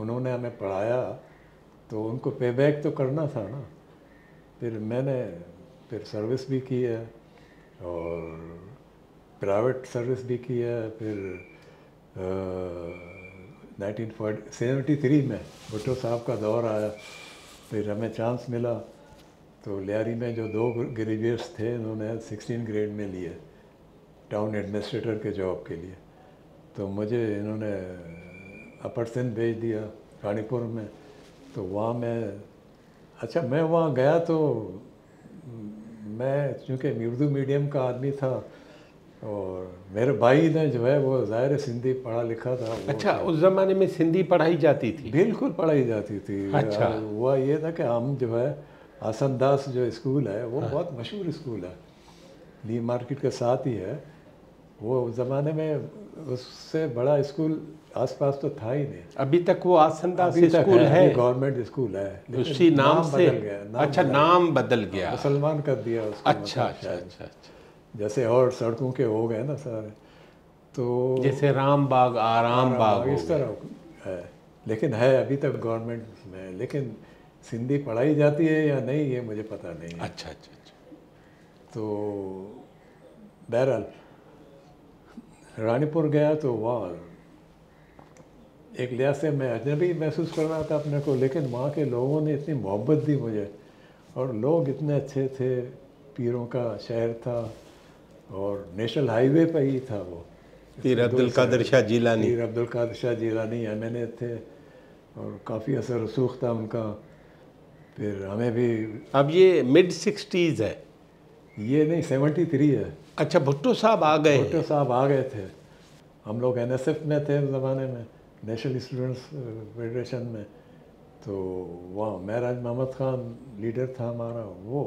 انہوں نے ہمیں پڑھایا تو ان کو پے بیک تو کرنا تھا نا. پھر میں نے پھر سروس بھی کی ہے اور پرائیویٹ سروس بھی کی ہے. پھر 1973 میں بھٹو صاحب کا دور آیا. پھر ہمیں چانس ملا تو لیاری میں جو 2 گریجویٹس تھے انہوں نے 16 گریڈ میں لیے ٹاؤن ایڈمنسٹریٹر کے جاب کے لیے. تو مجھے انہوں نے اپر سندھ بھیج دیا رانی پور میں. تو وہاں میں وہاں گیا تو میں چونکہ اردو میڈیم کا آدمی تھا اور میرے بھائی نے جو ہے وہ ظاہر سندھی پڑھا لکھا تھا. اچھا اس زمانے میں سندھی پڑھائی جاتی تھی؟ بالکل پڑھائی جاتی تھی. اچھا. ہوا یہ تھا کہ ہم جو ہے آسن داس جو اسکول ہے وہ بہت مشہور اسکول ہے, نی مارکیٹ کے ساتھ ہی ہے. وہ اس زمانے میں اس سے بڑا اسکول آس پاس تو تھا ہی نہیں. ابھی تک وہ آسن داس اسکول ہے, ہے؟ گورنمنٹ اسکول ہے, اسی نام سے بدل گیا. اچھا نام بدل گیا, مسلمان کر دیا اس کو. اچھا اچھا اچھا اچھا. جیسے اور سڑکوں کے ہو گئے نا سارے, تو جیسے رام باغ آرام باغ اس طرح ہے. لیکن ہے ابھی تک گورنمنٹ میں. لیکن سندھی پڑھائی جاتی ہے یا نہیں یہ مجھے پتہ نہیں ہے. اچھا اچھا اچھا. تو بہرحال رانی پور گیا تو وہاں ایک لحاظ سے میں اجنبی محسوس کر رہا تھا اپنے کو, لیکن وہاں کے لوگوں نے اتنی محبت دی مجھے اور لوگ اتنے اچھے تھے. پیروں کا شہر تھا اور نیشنل ہائی وے پہ ہی تھا وہ. پیر عبد القادر شاہ جیلانی. پیر عبد القادر شاہ جیلانی MNA تھے اور کافی اثر رسوخ تھا ان کا. پھر ہمیں بھی اب یہ mid-60s ہے؟ یہ نہیں 73 ہے. اچھا بھٹو صاحب آ گئے؟ بھٹو صاحب آ گئے تھے. ہم لوگ NSF میں تھے اس زمانے میں, نیشنل اسٹوڈنٹس فیڈریشن میں. تو وہاں مہراج محمد خان لیڈر تھا ہمارا وہ.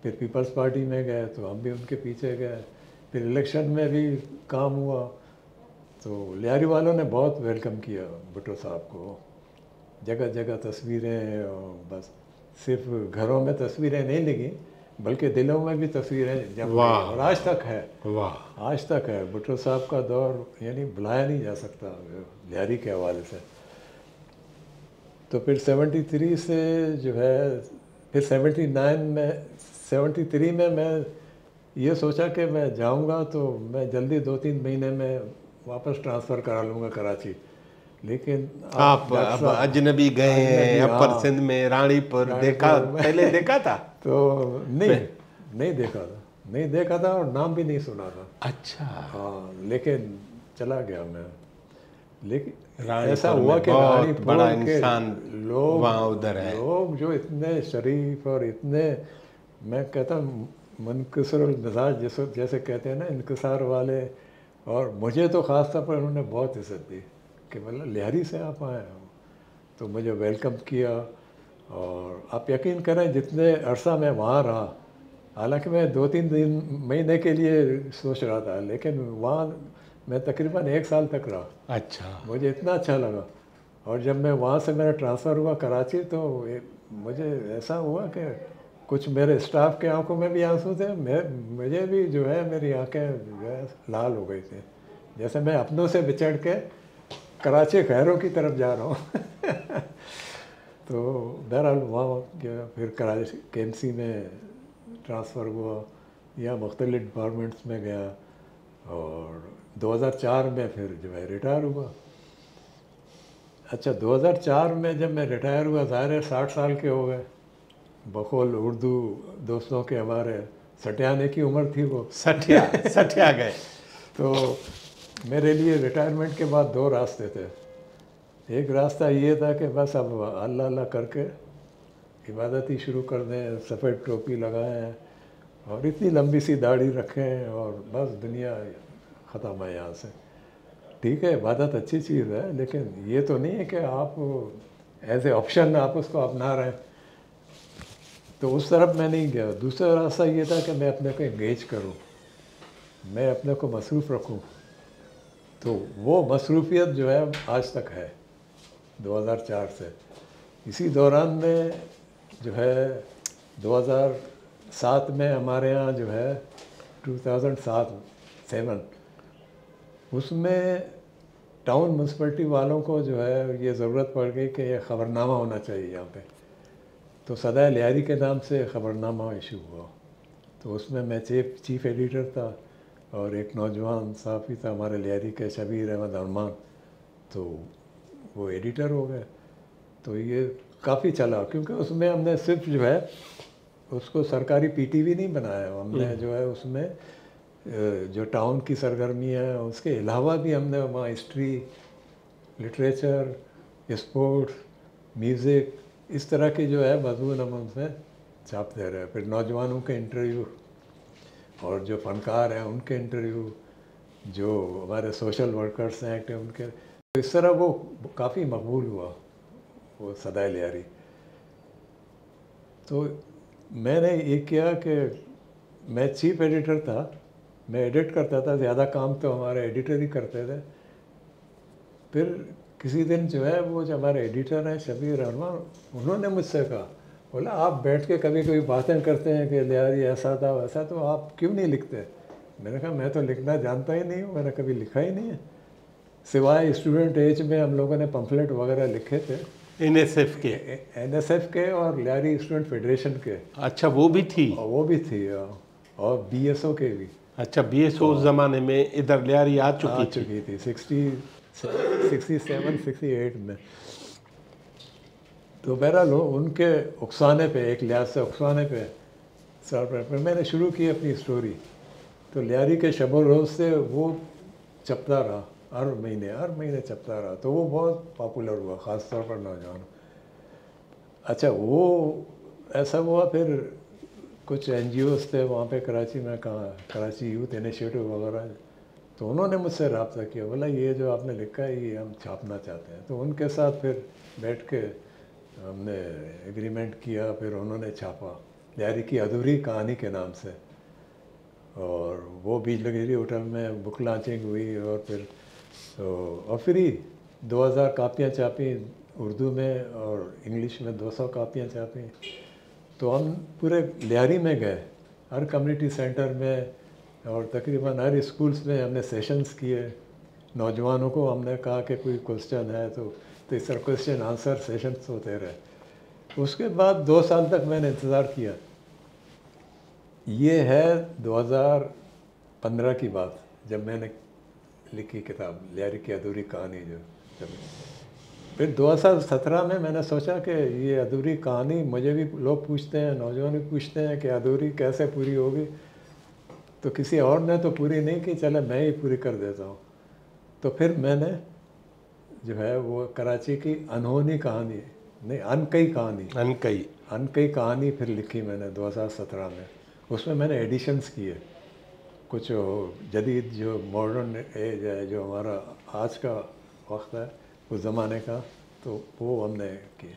پھر پیپلز پارٹی میں گئے تو ہم بھی ان کے پیچھے گئے. پھر الیکشن میں بھی کام ہوا تو لیاری والوں نے بہت ویلکم کیا بھٹو صاحب کو. جگہ جگہ تصویریں, اور بس صرف گھروں میں تصویریں نہیں لگیں بلکہ دلوں میں بھی تصویریں جم گئی اور آج تک ہے. آج تک ہے. بھٹو صاحب کا دور یعنی بلایا نہیں جا سکتا لیاری کے حوالے سے. تو پھر 73 سے جو ہے پھر 73 میں یہ سوچا کہ میں جاؤں گا تو میں جلدی 2-3 مہینے میں واپس ٹرانسفر کرا لوں گا کراچی. لیکن آپ اجنبی گئے ہیں اپر سندھ میں, رانی پور دیکھا, پہلے دیکھا تھا؟ تو نہیں دیکھا تھا اور نام بھی نہیں سنا تھا. اچھا. ہاں لیکن چلا گیا میں. لیکن ایسا ہوا کہ رانی پور بڑا کے انسان لوگ وہاں ادھر ہے, لوگ جو اتنے شریف اور اتنے میں کہتا ہوں منکسر المزاج جیسے کہتے ہیں نا, انکسار والے. اور مجھے تو خاص طور پر انہوں نے بہت عزت دی کہ مطلب لیاری سے آپ آئے ہو. تو مجھے ویلکم کیا اور آپ یقین کریں جتنے عرصہ میں وہاں رہا, حالانکہ میں 2-3 مہینے کے لیے سوچ رہا تھا, لیکن وہاں میں تقریباً 1 سال تک رہا. اچھا. مجھے اتنا اچھا لگا. اور جب میں وہاں سے میرا ٹرانسفر ہوا کراچی تو مجھے ایسا ہوا کہ کچھ میرے اسٹاف کے آنکھوں میں بھی آنسو تھے, مجھے بھی جو ہے میری آنکھیں جو ہے لال ہو گئی تھیں, جیسے میں اپنوں سے بچھڑ کے کراچی خیروں کی طرف جا رہا ہوں. تو بہرحال وہاں گیا, پھر کراچی KMC میں ٹرانسفر ہوا یا مختلف ڈپارٹمنٹس میں گیا اور 2004 میں پھر جو ہے ریٹائر ہوا. اچھا 2004 میں جب میں ریٹائر ہوا ظاہر ہے 60 سال کے ہو گئے. بقول اردو دوستوں کے ہمارے سٹیانے کی عمر تھی وہ. سٹیا گئے. تو میرے لیے ریٹائرمنٹ کے بعد 2 راستے تھے. ایک راستہ یہ تھا کہ بس اب اللہ اللہ کر کے عبادت ہی شروع کر دیں, سفید ٹوپی لگائیں اور اتنی لمبی سی داڑھی رکھیں اور بس دنیا ختم ہے یہاں سے. ٹھیک ہے عبادت اچھی چیز ہے, لیکن یہ تو نہیں ہے کہ آپ ایز اے آپشن آپ اس کو اپنا رہے ہیں. تو اس طرف میں نہیں گیا. دوسرا راستہ یہ تھا کہ میں اپنے کو انگیج کروں, میں اپنے کو مصروف رکھوں. تو وہ مصروفیت جو ہے آج تک ہے 2004 سے. اسی دوران میں جو ہے 2007 میں ہمارے یہاں جو ہے 2007 اس میں ٹاؤن میونسپلٹی والوں کو جو ہے یہ ضرورت پڑ گئی کہ یہ خبرنامہ ہونا چاہیے یہاں پہ، تو صدائے لیاری کے نام سے خبرنامہ ایشو ہوا. تو اس میں چیف ایڈیٹر تھا، اور ایک نوجوان صحافی تھا ہمارے لیاری کے، شبیر احمد ارمان، تو وہ ایڈیٹر ہو گئے. تو یہ کافی چلا، کیونکہ اس میں ہم نے صرف جو ہے اس کو سرکاری پی ٹی وی نہیں بنایا، ہم نے جو ہے اس میں جو ٹاؤن کی سرگرمی ہے اس کے علاوہ بھی ہم نے وہاں ہسٹری، لٹریچر، اسپورٹس، میوزک، اس طرح کی جو ہے مضمون ہم ان میں چھاپتے رہے. پھر نوجوانوں کے انٹرویو، اور جو فنکار ہیں ان کے انٹرویو، جو ہمارے سوشل ورکرس ہیں ان کے. تو اس طرح وہ کافی مقبول ہوا وہ صدائے لیاری. تو میں نے یہ کیا کہ میں چیف ایڈیٹر تھا، میں ایڈٹ کرتا تھا، زیادہ کام تو ہمارے ایڈیٹر ہی کرتے تھے. پھر کسی دن جو ہے وہ جو ہمارے ایڈیٹر ہیں شبیر رحمان، انہوں نے مجھ سے کہا، بولا آپ بیٹھ کے کبھی کبھی باتیں کرتے ہیں کہ لیاری ایسا تھا ویسا، تو آپ کیوں نہیں لکھتے؟ میں نے کہا میں تو لکھنا جانتا ہی نہیں ہوں، میں نے کبھی لکھا ہی نہیں ہے، سوائے اسٹوڈنٹ ایج میں ہم لوگوں نے پمفلٹ وغیرہ لکھے تھے، NSF کے. NSF کے اور لیاری اسٹوڈنٹ فیڈریشن کے. اچھا وہ بھی تھی؟ وہ بھی تھی، اور BSO کے بھی. اچھا BSO اس زمانے میں ادھر لیاری آ چکی تھی 67 68 میں. تو بہرحال ان کے اکسانے پہ، ایک لحاظ سے اکسانے پہ پھر میں نے شروع کی اپنی اسٹوری. تو لیاری کے شب و روز سے وہ چھپتا رہا، ہر مہینے چھپتا رہا. تو وہ بہت پاپولر ہوا، خاص طور پر نوجوان. اچھا وہ ایسا ہوا، پھر کچھ NGOs تھے وہاں پہ کراچی میں، کراچی یوتھ انیشیٹو وغیرہ، تو انہوں نے مجھ سے رابطہ کیا، بولا یہ جو آپ نے لکھا ہے یہ ہم چھاپنا چاہتے ہیں. تو ان کے ساتھ پھر بیٹھ کے ہم نے ایگریمنٹ کیا، پھر انہوں نے چھاپا لیاری کی ادھوری کہانی کے نام سے. اور وہ بیچ لگیری ہوٹل میں بک لانچنگ ہوئی، اور پھر 2000 کاپیاں چھاپیں اردو میں، اور انگلش میں 200 کاپیاں چھاپیں. تو ہم پورے لیاری میں گئے، ہر کمیونٹی سینٹر میں، اور تقریباً ہر اسکولس میں ہم نے سیشنز کیے. نوجوانوں کو ہم نے کہا کہ کوئی کوسچن ہے تو اس طرح کوسچن آنسر سیشنز ہوتے رہے. اس کے بعد 2 سال تک میں نے انتظار کیا. یہ ہے 2015 کی بات، جب میں نے لکھی کتاب لیاری کی ادھوری کہانی. پھر 2017 میں نے سوچا کہ یہ ادھوری کہانی مجھے بھی لوگ پوچھتے ہیں، نوجوان بھی پوچھتے ہیں کہ ادھوری کیسے پوری ہوگی، تو کسی اور نے تو پوری نہیں کی، چلے میں ہی پوری کر دیتا ہوں. تو پھر میں نے جو ہے وہ کراچی کی انہونی کہانی، نہیں انکئی کہانی پھر لکھی میں نے 2017 میں. اس میں نے ایڈیشنز کیے، کچھ جدید جو ماڈرن ایج ہے، جو ہمارا آج کا وقت ہے اس زمانے کا، تو وہ ہم نے کیے.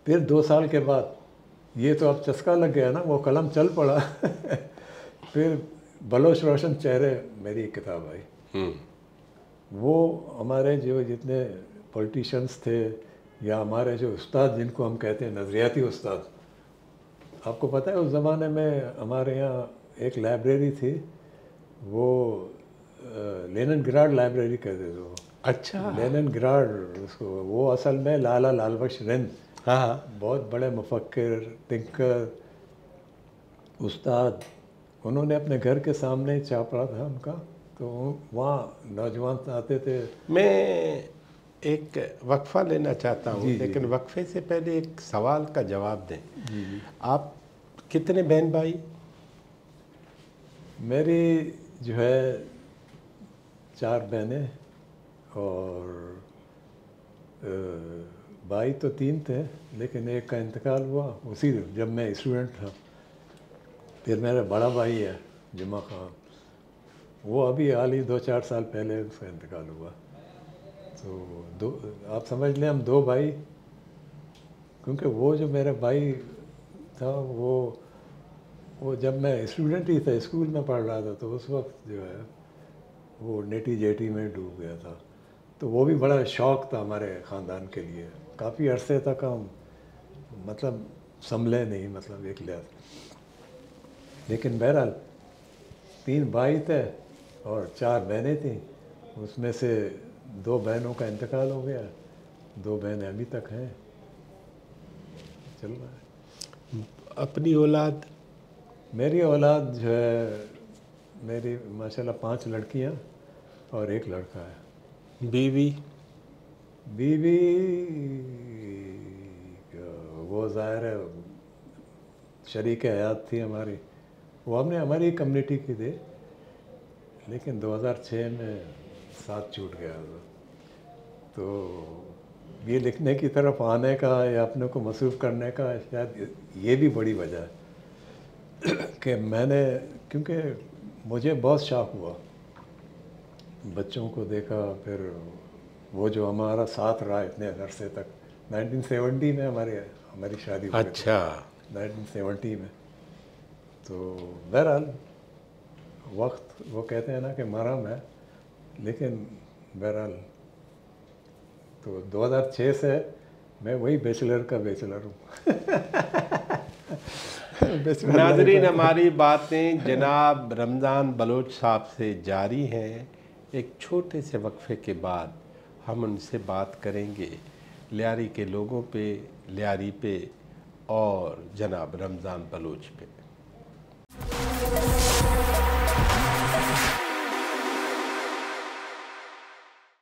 پھر 2 سال کے بعد یہ تو اب چسکا لگ گیا نا، وہ قلم چل پڑا. پھر بلوچ روشن چہرے میری کتاب آئی. وہ ہمارے جو جتنے پولیٹیشنز تھے، یا ہمارے جو استاد جن کو ہم کہتے ہیں نظریاتی استاد، آپ کو پتہ ہے اس زمانے میں ہمارے یہاں ایک لائبریری تھی، وہ لینن گراڈ لائبریری کہتے تھے وہ. اچھا لینن گراڈ اس کو، وہ اصل میں لالا لال بخش رند، بہت بڑے مفکر، تھنکر، استاد، انہوں نے اپنے گھر کے سامنے چھاپا تھا ان کا. تو وہاں نوجوان آتے تھے. میں ایک وقفہ لینا چاہتا ہوں، لیکن وقفے سے پہلے ایک سوال کا جواب دیں. آپ کتنے بہن بھائی؟ میری جو ہے 4 بہنیں، اور بھائی تو 3 تھے، لیکن ایک کا انتقال ہوا اسی جب میں اسٹوڈنٹ تھا. پھر میرا بڑا بھائی ہے جمعہ خان، وہ ابھی حال ہی 2-4 سال پہلے اس کا انتقال ہوا. تو آپ سمجھ لیں ہم 2 بھائی، کیونکہ وہ جو میرا بھائی تھا وہ جب میں اسٹوڈنٹ ہی تھا، اسکول میں پڑھ رہا تھا، تو اس وقت جو ہے وہ نیٹی جیٹی میں ڈوب گیا تھا. تو وہ بھی بڑا شوق تھا ہمارے خاندان کے لیے. کافی عرصے تک ہم مطلب سنبھلے نہیں، مطلب ایک لحاظ. لیکن بہرحال 3 بھائی تھے اور 4 بہنیں تھیں. اس میں سے 2 بہنوں کا انتقال ہو گیا، 2 بہنیں ابھی تک ہیں، چل رہا ہے۔ اپنی اولاد؟ میری اولاد جو ہے، میری ماشاءاللہ 5 لڑکیاں اور 1 لڑکا ہے۔ بیوی؟ بیوی وہ ظاہر ہے شریک حیات تھی ہماری، وہ ہم نے ہماری کمیونٹی کی تھی، لیکن 2006 میں ساتھ چھوٹ گیا تھا۔ تو یہ لکھنے کی طرف آنے کا یا اپنے کو مصروف کرنے کا شاید یہ بھی بڑی وجہ ہے کہ میں نے، کیونکہ مجھے بہت شوق ہوا، بچوں کو دیکھا، پھر وہ جو ہمارا ساتھ رہا اتنے عرصے تک، 1970 میں ہماری شادی ہوئی تھی۔ اچھا، 1970 میں۔ تو بہرحال وقت وہ کہتے ہیں نا کہ مرہم ہے، لیکن بہرحال تو 2006 سے میں وہی بیچلر کا بیچلر ہوں۔ ناظرین، ہماری باتیں جناب رمضان بلوچ صاحب سے جاری ہیں۔ ایک چھوٹے سے وقفے کے بعد ہم ان سے بات کریں گے لیاری کے لوگوں پہ، لیاری پہ اور جناب رمضان بلوچ پہ۔